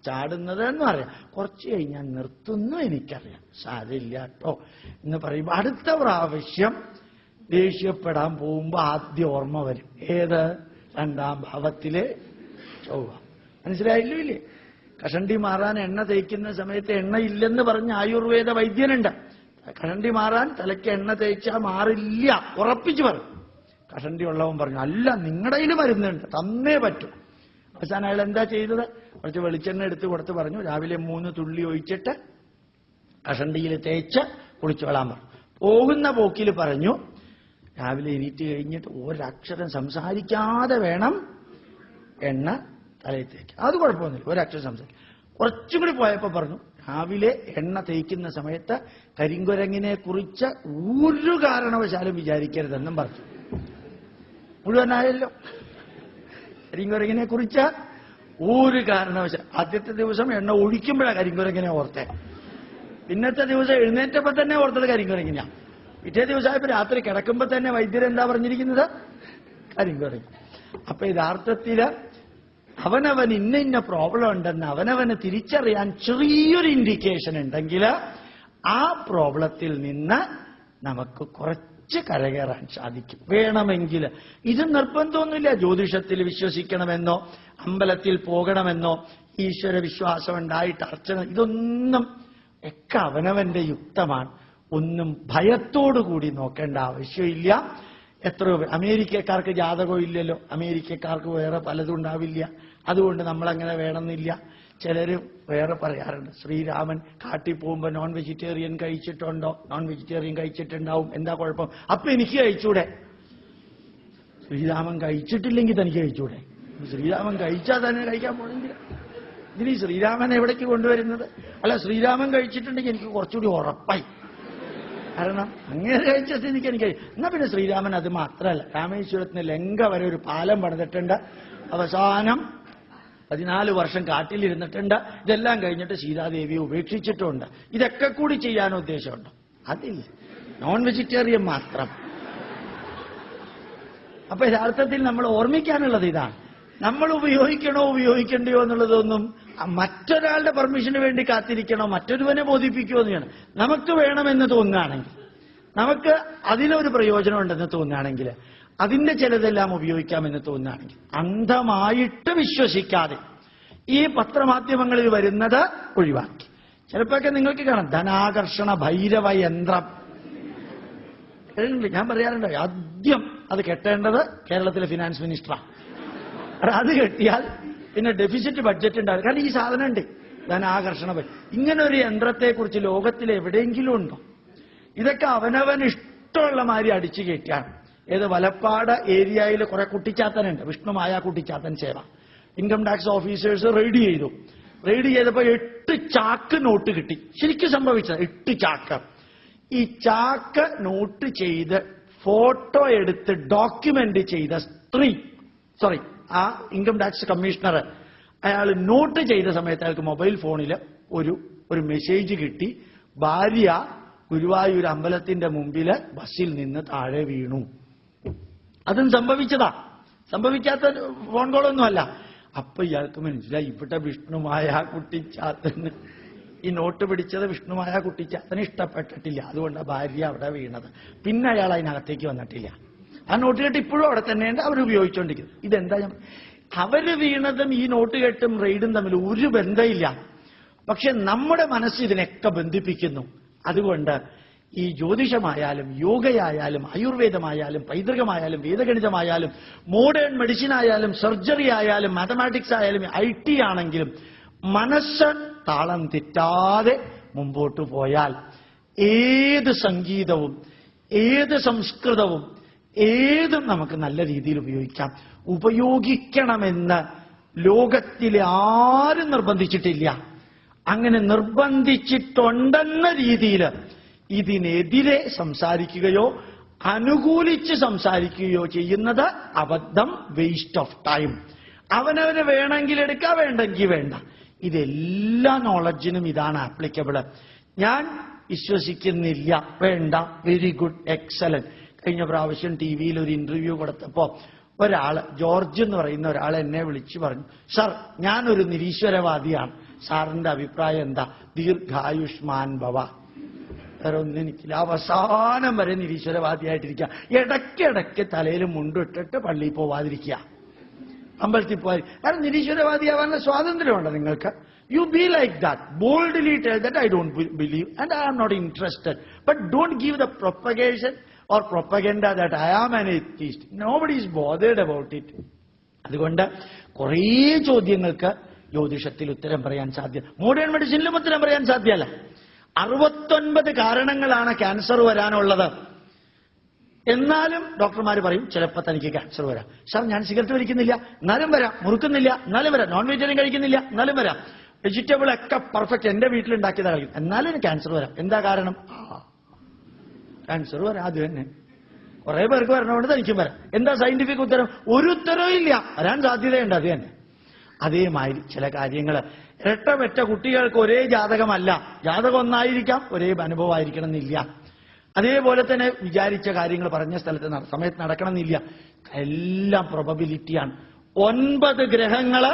ചാടുന്നത് എന്ന് പറയാം. കുറച്ച് കഴിഞ്ഞാൽ നിർത്തുന്നു എനിക്കറിയാം, സാരില്ല കേട്ടോ എന്ന് പറയുമ്പോൾ അടുത്ത പ്രാവശ്യം ദേഷ്യപ്പെടാൻ പോകുമ്പോൾ ആദ്യം ഓർമ്മ വരും ഏത്? രണ്ടാം ഭാവത്തിലെ ചൊവ്വ. മനസ്സിലായില്ലോ ഇല്ലേ? കഷണ്ടി മാറാൻ എണ്ണ തേക്കുന്ന സമയത്ത് എണ്ണ ഇല്ലെന്ന് പറഞ്ഞ ആയുർവേദ വൈദ്യനുണ്ട്. കഷണ്ടി മാറാൻ തലയ്ക്ക് എണ്ണ തേച്ചാൽ മാറില്ല ഉറപ്പിച്ചു പറഞ്ഞു. കഷണ്ടി ഉള്ളവൻ പറഞ്ഞു അല്ല, നിങ്ങളുടെ കയ്യിൽ മരുന്നുണ്ട്, തന്നേ പറ്റും. അവസാനം അയാൾ എന്താ ചെയ്തത്? കുറച്ച് വെളിച്ചെണ്ണ എടുത്ത് കൊടുത്ത് പറഞ്ഞു രാവിലെ 3 തുള്ളി ഒഴിച്ചിട്ട് കഷണ്ടിയിൽ തേച്ച് കുളിച്ചോളാൻ പറഞ്ഞു. പോകുന്ന പോക്കിൽ പറഞ്ഞു രാവിലെ എണീറ്റ് കഴിഞ്ഞിട്ട് ഒരക്ഷരം സംസാരിക്കാതെ വേണം എണ്ണ തലയിൽ തേക്കുക. അത് കുഴപ്പമൊന്നുമില്ല, ഒരക്ഷരം സംസാരിക്കും. കുറച്ചും കൂടി പോയപ്പോ പറഞ്ഞു രാവിലെ എണ്ണ തേക്കുന്ന സമയത്ത് കരിങ്കുരങ്ങിനെ കുറിച്ച് ഒരു കാരണവശാലും വിചാരിക്കരുതെന്നും പറഞ്ഞു. മുഴുവനായല്ലോ. കരിങ്കുരങ്ങിനെ കുറിച്ച് ഒരു കാരണവശാലും. ആദ്യത്തെ ദിവസം എണ്ണ ഒഴിക്കുമ്പോഴാണ് കരിങ്കുരങ്ങിനെ ഓർത്തേ. പിന്നത്തെ ദിവസം എഴുന്നേറ്റപ്പോ തന്നെ ഓർത്തത് കരിങ്കുരങ്ങിനാ. പിറ്റേ ദിവസമായപ്പോ രാത്രി കിടക്കുമ്പോ തന്നെ വൈദ്യരെന്താ പറഞ്ഞിരിക്കുന്നത്? കരിങ്കുരങ്ങി. അപ്പൊ യഥാർത്ഥത്തില് അവനവൻ ഇന്ന പ്രോബ്ലം ഉണ്ടെന്ന് അവനവന് തിരിച്ചറിയാൻ ചെറിയൊരു ഇൻഡിക്കേഷൻ ഉണ്ടെങ്കിൽ ആ പ്രോബ്ലത്തിൽ നിന്ന് നമുക്ക് കുറച്ച് കരകയറാൻ സാധിക്കും. വേണമെങ്കിൽ ഇത് നിർബന്ധമൊന്നുമില്ല. ജ്യോതിഷത്തിൽ വിശ്വസിക്കണമെന്നോ അമ്പലത്തിൽ പോകണമെന്നോ ഈശ്വര വിശ്വാസം ഉണ്ടായിട്ട് അർച്ചന, ഇതൊന്നും ഒക്കെ അവനവന്റെ യുക്തമാണ്. ഒന്നും ഭയത്തോടുകൂടി നോക്കേണ്ട ആവശ്യമില്ല. എത്രയോ അമേരിക്കക്കാർക്ക് ജാതകം ഇല്ലല്ലോ, അമേരിക്കക്കാർക്ക് വേറെ പലതും ഉണ്ടാവില്ല. അതുകൊണ്ട് നമ്മളങ്ങനെ വേണമെന്നില്ല. ചിലര് വേറെ പറയാറുണ്ട് ശ്രീരാമൻ കാട്ടിൽ പോകുമ്പോ നോൺ വെജിറ്റേറിയൻ കഴിച്ചിട്ടുണ്ടോ? നോൺ വെജിറ്റേറിയൻ കഴിച്ചിട്ടുണ്ടാവും, എന്താ കുഴപ്പം? അപ്പൊ എനിക്ക് കഴിച്ചൂടെ? ശ്രീരാമൻ കഴിച്ചിട്ടില്ലെങ്കിൽ തനിക്ക് കഴിച്ചൂടെ? ശ്രീരാമൻ കഴിച്ചാൽ തന്നെ കഴിക്കാൻ പോണെങ്കിൽ ഇതിന് ശ്രീരാമൻ എവിടേക്ക് കൊണ്ടുവരുന്നത്? അല്ല, ശ്രീരാമൻ കഴിച്ചിട്ടുണ്ടെങ്കിൽ എനിക്ക് കുറച്ചുകൂടി ഉറപ്പായി. കാരണം അങ്ങനെ കഴിച്ച സ്ഥിതിക്ക് എനിക്ക് എന്നാ പിന്നെ ശ്രീരാമൻ അത് മാത്രമല്ല, രാമേശ്വരത്തിന് ലങ്ക വരെ ഒരു പാലം പണിതിട്ടുണ്ട്. അവസാനം 14 വർഷം കാട്ടിലിരുന്നിട്ടുണ്ട്. ഇതെല്ലാം കഴിഞ്ഞിട്ട് സീതാദേവിയെ ഉപേക്ഷിച്ചിട്ടുണ്ട്. ഇതൊക്കെ കൂടി ചെയ്യാൻ ഉദ്ദേശമുണ്ടോ? അതില്ല, നോൺ വെജിറ്റേറിയൻ മാത്രം. അപ്പൊ യഥാർത്ഥത്തിൽ നമ്മൾ ഓർമ്മിക്കാനുള്ളത് ഇതാണ്. നമ്മൾ ഉപയോഗിക്കണോ ഉപയോഗിക്കണ്ടയോ എന്നുള്ളതൊന്നും മറ്റൊരാളുടെ പെർമിഷന് വേണ്ടി കാത്തിരിക്കണോ, മറ്റൊരുവനെ ബോധിപ്പിക്കുമോ എന്ന് ചെയ്യണം. നമുക്ക് വേണമെന്ന് തോന്നുകയാണെങ്കിൽ, നമുക്ക് അതിലൊരു പ്രയോജനം ഉണ്ടെന്ന് തോന്നുകയാണെങ്കിൽ, അതിന്റെ ചിലതെല്ലാം ഉപയോഗിക്കാമെന്ന് തോന്നുകയാണെങ്കിൽ അന്ധമായിട്ട് വിശ്വസിക്കാതെ ഈ പത്രമാധ്യമങ്ങളിൽ വരുന്നത് ഒഴിവാക്കി. ചിലപ്പോഴൊക്കെ നിങ്ങൾക്ക് കാണാം ധനാകർഷണ ഭൈരവ യന്ത്രം. ഞാൻ പറയാറുണ്ട് ആദ്യം അത് കെട്ടേണ്ടത് കേരളത്തിലെ ഫിനാൻസ് മിനിസ്റ്ററാണ്. അത് കെട്ടിയാൽ പിന്നെ ഡെഫിസിറ്റ് ബഡ്ജറ്റ് ഉണ്ടാവും. കാരണം ഈ സാധനം ഉണ്ട്, ധനാകർഷണ. ഇങ്ങനെ ഒരു യന്ത്രത്തെക്കുറിച്ച് ലോകത്തിൽ എവിടെയെങ്കിലും ഉണ്ടോ? ഇതൊക്കെ അവനവൻ ഇഷ്ടമുള്ള മാതിരി അടിച്ചു കയറ്റിയാണ്. ഏത് വലപ്പാട് ഏരിയയിൽ കുറെ കുട്ടിച്ചാത്തനുണ്ട്, വിഷ്ണുമായ കുട്ടിച്ചാത്തൻ സേവ. ഇൻകം ടാക്സ് ഓഫീസേഴ്സ് റെയ്ഡ് ചെയ്തു. റെയ്ഡ് ചെയ്തപ്പോ 8 ചാക്ക് നോട്ട് കിട്ടി. ശരിക്കും സംഭവിച്ചത് 8 ചാക്ക്. ഈ ചാക്ക് നോട്ട് ചെയ്ത് ഫോട്ടോ എടുത്ത് ഡോക്യുമെന്റ് ചെയ്ത ആ ഇൻകം ടാക്സ് കമ്മീഷണർ, അയാൾ നോട്ട് ചെയ്ത സമയത്ത് അയാൾക്ക് മൊബൈൽ ഫോണിൽ ഒരു മെസ്സേജ് കിട്ടി. ഭാര്യ ഗുരുവായൂർ അമ്പലത്തിന്റെ മുമ്പില് ബസ്സിൽ നിന്ന് താഴെ വീണു. അതും സംഭവിച്ചതാ, സംഭവിക്കാത്ത ഫോൺ കോളൊന്നുമല്ല. അപ്പൊ ഇയാൾക്ക് മനസ്സിലായി ഇവിടെ വിഷ്ണുമായ കുട്ടിച്ചാത്തന് ഈ നോട്ട് പിടിച്ചത് വിഷ്ണുമായ കുട്ടിച്ചാത്തന് ഇഷ്ടപ്പെട്ടിട്ടില്ല, അതുകൊണ്ടാണ് ഭാര്യ അവിടെ വീണത്. പിന്നെ അയാൾ അതിനകത്തേക്ക് വന്നിട്ടില്ല. ആ നോട്ട് കെട്ട് ഇപ്പോഴും അവിടെ തന്നെയുണ്ട്, അവർ ഉപയോഗിച്ചുകൊണ്ടിരിക്കുന്നത്. ഇതെന്താ, അവര് വീണതും ഈ നോട്ട് കെട്ടും റെയ്ഡും തമ്മിൽ ഒരു ബന്ധമില്ല. പക്ഷെ നമ്മുടെ മനസ്സ് ഇതിനൊക്കെ ബന്ധിപ്പിക്കുന്നു. അതുകൊണ്ട് ഈ ജ്യോതിഷമായാലും യോഗയായാലും ആയുർവേദമായാലും പൈതൃകമായാലും വേദഗണിതമായാലും മോഡേൺ മെഡിസിൻ ആയാലും സർജറി ആയാലും മാത്തമാറ്റിക്സ് ആയാലും IT ആണെങ്കിലും മനസ്സ് താളം തെറ്റാതെ മുമ്പോട്ട് പോയാൽ ഏത് സംഗീതവും ഏത് സംസ്കൃതവും ഏതും നമുക്ക് നല്ല രീതിയിൽ ഉപയോഗിക്കാം. ഉപയോഗിക്കണമെന്ന് ലോകത്തിലെ ആരും നിർബന്ധിച്ചിട്ടില്ല. അങ്ങനെ നിർബന്ധിച്ചിട്ടുണ്ടെന്ന രീതിയിൽ ഇതിനെതിരെ സംസാരിക്കുകയോ അനുകൂലിച്ച് സംസാരിക്കുകയോ ചെയ്യുന്നത് അബദ്ധം, വേസ്റ്റ് ഓഫ് ടൈം. അവനവന് വേണമെങ്കിൽ എടുക്കാം, വേണ്ടെങ്കിൽ വേണ്ട. ഇതെല്ലാ നോളജിനും ഇതാണ് ആപ്ലിക്കബിൾ. ഞാൻ വിശ്വസിക്കുന്നില്ല, വേണ്ട, വെരി ഗുഡ്, എക്സലന്റ്. കഴിഞ്ഞ പ്രാവശ്യം TV-യിൽ ഒരു ഇന്റർവ്യൂ കൊടുത്തപ്പോ ഒരാള് ജോർജ് എന്ന് പറയുന്ന ഒരാൾ എന്നെ വിളിച്ചു പറഞ്ഞു, സാർ ഞാനൊരു നിരീശ്വരവാദിയാണ്, സാറിന്റെ അഭിപ്രായം എന്താ? ദീർഘായുഷ്മാൻ ഭവ. വേറെ ഒന്നും എനിക്കില്ല. അവസാനം വരെ നിരീശ്വരവാദിയായിട്ടിരിക്കുക. ഇടയ്ക്കിടയ്ക്ക് തലയിൽ മുണ്ടിട്ടിട്ട് പള്ളിയിൽ പോവാതിരിക്കുക, അമ്പലത്തിൽ പോവാതി. കാരണം നിരീശ്വരവാദിയാവാനുള്ള സ്വാതന്ത്ര്യമുണ്ട് നിങ്ങൾക്ക്. You be like that. Boldly tell that I don't believe and I am not interested. But don't give the propagation or propaganda that I am an atheist. Nobody is bothered about it. അതുകൊണ്ട് കുറേ ചോദ്യങ്ങൾക്ക് ജ്യോതിഷത്തിൽ ഉത്തരം പറയാൻ സാധ്യത, modern മെഡിസിനിലും ഉത്തരം പറയാൻ സാധ്യമല്ല. 69 കാരണങ്ങളാണ് ക്യാൻസർ വരാനുള്ളത്. എന്നാലും ഡോക്ടർമാർ പറയും ചിലപ്പോൾ തനിക്ക് ക്യാൻസർ വരാം. സാർ ഞാൻ സിഗരറ്റ് വലിക്കുന്നില്ല എന്നാലും വരാം, മുറുക്കുന്നില്ല എന്നാലും വരാം, നോൺ വെജിറ്റേറിയൻ കഴിക്കുന്നില്ല എന്നാലും വരാം, വെജിറ്റബിൾ ഒക്കെ പെർഫെക്റ്റ് എന്റെ വീട്ടിലുണ്ടാക്കിയതാണ് കഴിക്കും എന്നാലും എനിക്ക് ക്യാൻസർ വരാം. എന്താ കാരണം? ക്യാൻസർ വരാം, അത് തന്നെ. കുറെ പേർക്ക് വരണോണ്ട് തനിക്കും വരാം. എന്താ സയന്റിഫിക് ഉത്തരം? ഒരു ഉത്തരവും ഇല്ല, വരാൻ സാധ്യതയുണ്ട്, അത് തന്നെ. അതേമാതിരി ചില കാര്യങ്ങൾ ഇരട്ട പെറ്റ കുട്ടികൾക്ക് ഒരേ ജാതകമല്ല, ജാതകം ഒന്നായിരിക്കാം, ഒരേ അനുഭവമായിരിക്കണം എന്നില്ല. അതേപോലെ തന്നെ വിചാരിച്ച കാര്യങ്ങൾ പറഞ്ഞ സ്ഥലത്ത് സമയത്ത് നടക്കണം എന്നില്ല. എല്ലാം പ്രോബബിലിറ്റിയാണ്. 9 ഗ്രഹങ്ങള്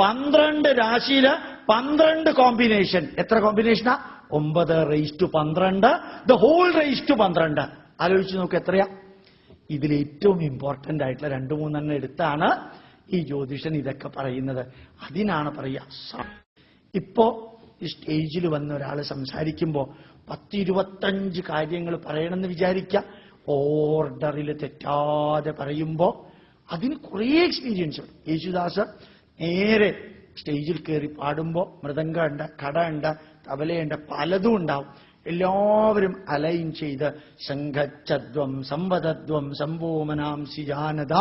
12 രാശിയില് 12 കോമ്പിനേഷൻ. എത്ര കോമ്പിനേഷനാ? 9^12, ദ ഹോൾ *12. ആലോചിച്ച് നോക്ക് എത്രയാ. ഇതിൽ ഏറ്റവും ഇമ്പോർട്ടന്റ് ആയിട്ടുള്ള 2-3 എടുത്താണ് ഈ ജ്യോതിഷൻ ഇതൊക്കെ പറയുന്നത്. അതിനാണ് പറയുക. ഇപ്പോ ഈ സ്റ്റേജിൽ വന്ന ഒരാൾ സംസാരിക്കുമ്പോ 10-25 കാര്യങ്ങൾ പറയണമെന്ന് വിചാരിക്കുക. ഓർഡറിൽ തെറ്റാതെ പറയുമ്പോ അതിന് കുറേ എക്സ്പീരിയൻസ് ഉണ്ട്. യേശുദാസ് നേരെ സ്റ്റേജിൽ കയറി പാടുമ്പോ മൃദംഗമുണ്ട്, കടയുണ്ട്, തബലയുണ്ട്, പലതും ഉണ്ടാവും. എല്ലാവരും അലൈൻ ചെയ്ത് സംഘച്ഛദ്വം സംവദദ്വം സംഭോമനാംസി ജാനത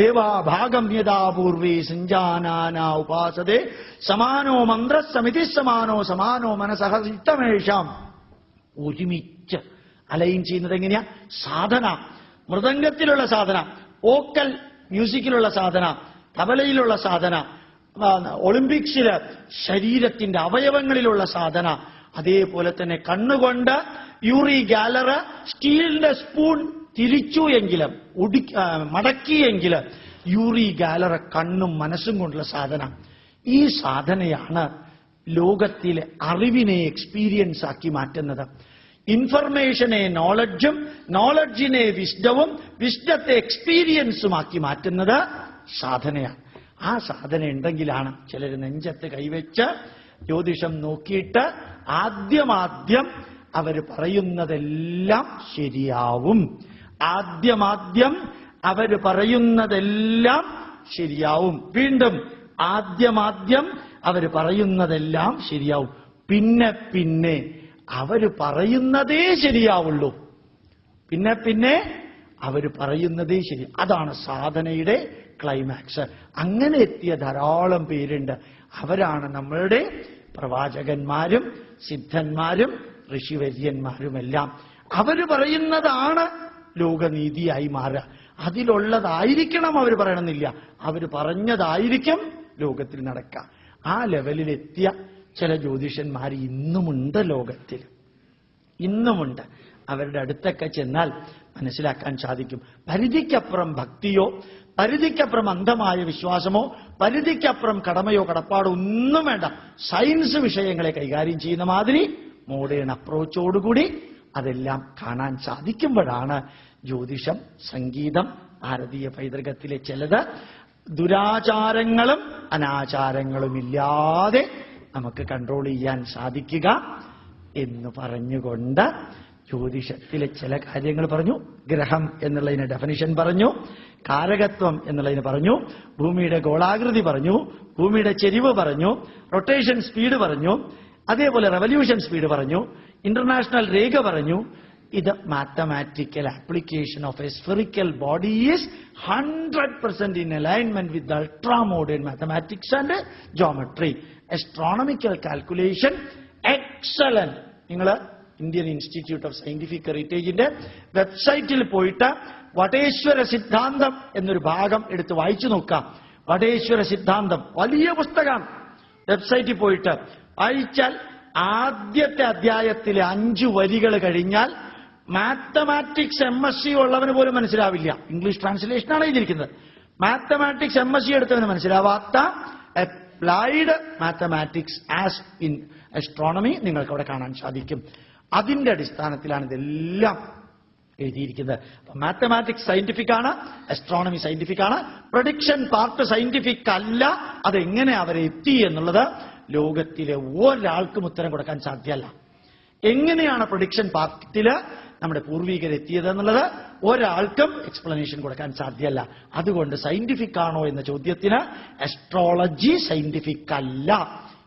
ദേവാഭാഗം യഥാ പൂർവേ സഞ്ജാനാന ഉപാസതേ സമാനോ മന്ത്രസമിതി സമാനോ സമാനോ മനസഹ ചിത്തമേഷാം. ഒരുമിച്ച് അലൈൻ ചെയ്യുന്നത് എങ്ങനെയാ? സാധന, മൃദംഗത്തിലുള്ള സാധന, വോക്കൽ മ്യൂസിക്കിലുള്ള സാധന, തബലയിലുള്ള സാധന, ഒളിമ്പിക്സില് ശരീരത്തിന്റെ അവയവങ്ങളിലുള്ള സാധന, അതേപോലെ തന്നെ കണ്ണുകൊണ്ട് യൂറി ഗാലറ് സ്റ്റീലിന്റെ സ്പൂൺ തിരിച്ചു എങ്കിലും മടക്കിയെങ്കിൽ യൂറി ഗാലറ കണ്ണും മനസ്സും കൊണ്ടുള്ള സാധന. ഈ സാധനയാണ് ലോകത്തിലെ അറിവിനെ എക്സ്പീരിയൻസ് ആക്കി മാറ്റുന്നത്. ഇൻഫർമേഷനെ നോളജും, നോളജിനെ വിസ്ഡവും, വിസ്ഡത്തെ എക്സ്പീരിയൻസുമാക്കി മാറ്റുന്നത് സാധനയാണ്. ആ സാധന ഉണ്ടെങ്കിലാണ് ചിലർ നെഞ്ചത്ത് കൈവച്ച് ജ്യോതിഷം നോക്കിയിട്ട് ആദ്യം അവർ പറയുന്നതെല്ലാം ശരിയാവും. ആദ്യം അവർ പറയുന്നതെല്ലാം ശരിയാവും. വീണ്ടും ആദ്യം അവർ പറയുന്നതെല്ലാം ശരിയാവും. പിന്നെ അവർ പറയുന്നതേ ശരിയാവുള്ളൂ. പിന്നെ അവർ പറയുന്നതേ ശരി. അതാണ് സാധനയുടെ ക്ലൈമാക്സ്. അങ്ങനെ എത്തിയ ധാരാളം പേരുണ്ട്. അവരാണ് നമ്മളുടെ പ്രവാചകന്മാരും സിദ്ധന്മാരും ഋഷിവര്യന്മാരുമെല്ലാം. അവര് പറയുന്നതാണ് ലോകനീതിയായി മാറുക. അതിലുള്ളതായിരിക്കണം അവർ പറയണമെന്നില്ല, അവർ പറഞ്ഞതായിരിക്കും ലോകത്തിൽ നടക്കുക. ആ ലെവലിലെത്തിയ ചില ജ്യോതിഷന്മാർ ഇന്നുമുണ്ട് ലോകത്തിൽ, ഇന്നുമുണ്ട്. അവരുടെ അടുത്തൊക്കെ ചെന്നാൽ മനസ്സിലാക്കാൻ സാധിക്കും. പരിധിക്കപ്പുറം ഭക്തിയോ, പരിധിക്കപ്പുറം അന്ധമായ വിശ്വാസമോ, പരിധിക്കപ്പുറം കടമയോ കടപ്പാടോ ഒന്നും വേണ്ട. സയൻസ് വിഷയങ്ങളെ കൈകാര്യം ചെയ്യുന്ന മാതിരി മോഡേൺ അപ്രോച്ചോടുകൂടി അതെല്ലാം കാണാൻ സാധിക്കുമ്പോഴാണ് ജ്യോതിഷം, സംഗീതം, ഭാരതീയ പൈതൃകത്തിലെ ചിലത് ദുരാചാരങ്ങളും അനാചാരങ്ങളും ഇല്ലാതെ നമുക്ക് കൺട്രോൾ ചെയ്യാൻ സാധിക്കുക എന്ന് പറഞ്ഞുകൊണ്ട് ജ്യോതിഷത്തിലെ ചില കാര്യങ്ങൾ പറഞ്ഞു. ഗ്രഹം എന്നുള്ളതിന് ഡെഫിനിഷൻ പറഞ്ഞു, കാരകത്വം എന്നുള്ളതിന് പറഞ്ഞു, ഭൂമിയുടെ ഗോളാകൃതി പറഞ്ഞു, ഭൂമിയുടെ ചെരിവ് പറഞ്ഞു, റൊട്ടേഷൻ സ്പീഡ് പറഞ്ഞു, അതേപോലെ റെവല്യൂഷൻ സ്പീഡ് പറഞ്ഞു, ഇന്റർനാഷണൽ രേഖ പറഞ്ഞു. ഇത് mathematical application of A spherical body is 100% in alignment with ultra modern mathematics and geometry. Astronomical calculation excellent. നിങ്ങൾ ഇന്ത്യൻ ഇൻസ്റ്റിറ്റ്യൂട്ട് ഓഫ് സയന്റിഫിക് ഹെറിറ്റേജിന്റെ വെബ്സൈറ്റിൽ പോയിട്ട് വടേശ്വര സിദ്ധാന്തം എന്നൊരു ഭാഗം എടുത്ത് വായിച്ചു നോക്കാം. വടേശ്വര സിദ്ധാന്തം വലിയ പുസ്തകമാണ്. വെബ്സൈറ്റിൽ പോയിട്ട് വായിച്ചാൽ ആദ്യത്തെ അധ്യായത്തിലെ 5 വരികൾ കഴിഞ്ഞാൽ മാത്തമാറ്റിക്സ് MSc ഉള്ളവന് പോലും മനസ്സിലാവില്ല. ഇംഗ്ലീഷ് ട്രാൻസ്ലേഷനാണ് എഴുതിയിരിക്കുന്നത്. മാത്തമാറ്റിക്സ് MSc എടുത്തവന് മനസ്സിലാവാത്ത applied mathematics as in astronomy നിങ്ങൾക്ക് അവിടെ കാണാൻ സാധിക്കും. അതിന്റെ അടിസ്ഥാനത്തിലാണ് ഇതെല്ലാം എഴുതിയിരിക്കുന്നത്. മാത്തമാറ്റിക്സ് സയന്റിഫിക് ആണ്, അസ്ട്രോണമി സയന്റിഫിക് ആണ്, പ്രഡിക്ഷൻ പാർട്ട് സയന്റിഫിക് അല്ല. അതെങ്ങനെ അവരെ എത്തി എന്നുള്ളത് ലോകത്തിലെ ഒരാൾക്കും ഉത്തരം കൊടുക്കാൻ സാധ്യമല്ല. എങ്ങനെയാണ് പ്രഡിക്ഷൻ പാർട്ടില് നമ്മുടെ പൂർവികർ എത്തിയത് എന്നുള്ളത് ഒരാൾക്കും എക്സ്പ്ലനേഷൻ കൊടുക്കാൻ സാധ്യമല്ല. അതുകൊണ്ട് സയന്റിഫിക് ആണോ എന്ന ചോദ്യത്തിന് അസ്ട്രോളജി സയന്റിഫിക് അല്ല.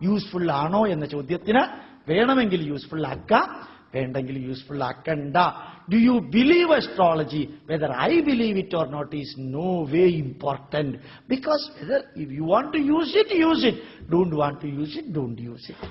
യൂസ്ഫുൾ ആണോ എന്ന ചോദ്യത്തിന് വേണമെങ്കിൽ യൂസ്ഫുൾ ആക്കാം, വേണ്ടെങ്കിൽ യൂസ്ഫുൾ ആക്കണ്ട. Do you believe astrology? Whether I believe it or not is no way important. Because whether if you want to use it, use it. Don't want to use it, don't use it.